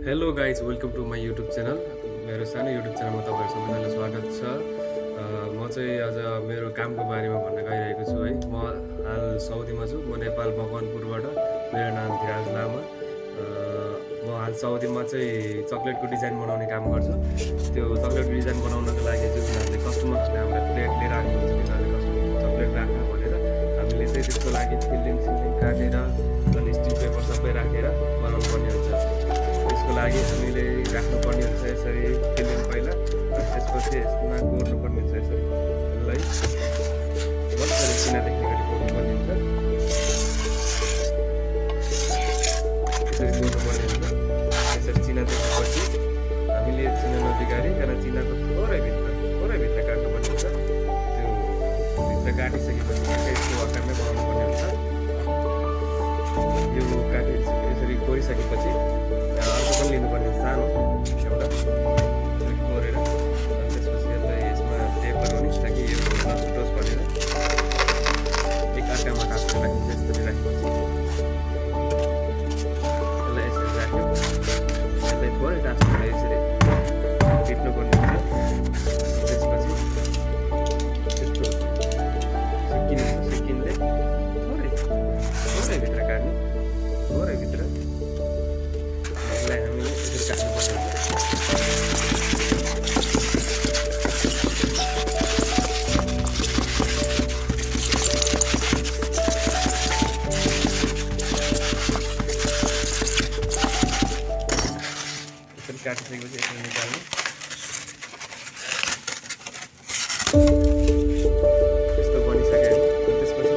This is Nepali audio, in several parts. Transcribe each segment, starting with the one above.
Hello guys welcome to my YouTube channel. मेरो सानो युट्युब च्यानलमा तपाईँहरू सबैजनालाई स्वागत छ। म चाहिँ आज मेरो कामको बारेमा भन्न गइरहेको छु है। म हाल साउदीमा छु। म नेपाल मकवानपुरबाट। मेरो नाम धिराज लामा। म हाल साउदीमा चाहिँ चक्लेटको डिजाइन बनाउने काम गर्छु। त्यो चक्लेटको डिजाइन बनाउनको लागि चाहिँ उनीहरूले कस्टमर्सले हामीलाई प्लेट लिएर आएको हुन्छ। तिनीहरूले चक्लेट राख्न भनेर हामीले चाहिँ त्यसको लागि फिलिङ काटेर अनि स्टिल पेपर सबै राखेर बनाउनु पर्ने हुन्छ। त्यसको लागि हामीले राख्नुपर्ने हुन्छ यसरी फिलिङ पहिला, अनि त्यसपछि यसमा गोड्नुपर्ने हुन्छ यसरी यसलाई मजाले चिना देख्ने गरी गोड्नुपर्ने हुन्छ। यसरी गोड्नुपर्ने हुन्छ। यसरी चिना देखेपछि हामीले चिना नबिगारिकन चिनाको थोरै भित्र काट्नुपर्ने हुन्छ। त्यो भित्र काटिसकेपछि यसको आकारमा बनाउनु पर्ने हुन्छ। यो यसरी गोडिसकेपछि अर्को पनि लिनुपर्ने सानो एउटा गोरेर, अनि त्यसपछि यसलाई यसमा टेप लगाउने ताकि यो नछुटोस् भनेर एक अर्कामा टाँसेर राखिन्छ। यसरी राखेपछि यसलाई यसरी राख्यो, यसलाई थोरै टाँसेर यसरी टिप्नुपर्ने हुन्छ। त्यसपछि त्यस्तो सिक्किँदै थोरै भित्र काट्ने, थोरै भित्र हामीले यसरी काट्नुपर्ने हुन्छ। यसरी काटिसकेपछि यसरी निकाल्ने। यस्तो बनिसक्यो। त्यसपछि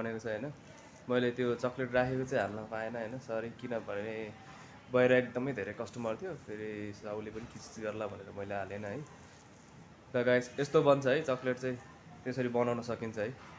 बनेको छ होइन। मैले त्यो चक्लेट राखेको चाहिँ हाल्न पाएन होइन, सरी। किनभने बाहिर एकदमै धेरै कस्टमर थियो, फेरि साउले पनि खिचखिच गर्ला भनेर मैले हालेन है। त गाइस यस्तो बन्छ है चक्लेट चाहिँ, त्यसरी बनाउन सकिन्छ है।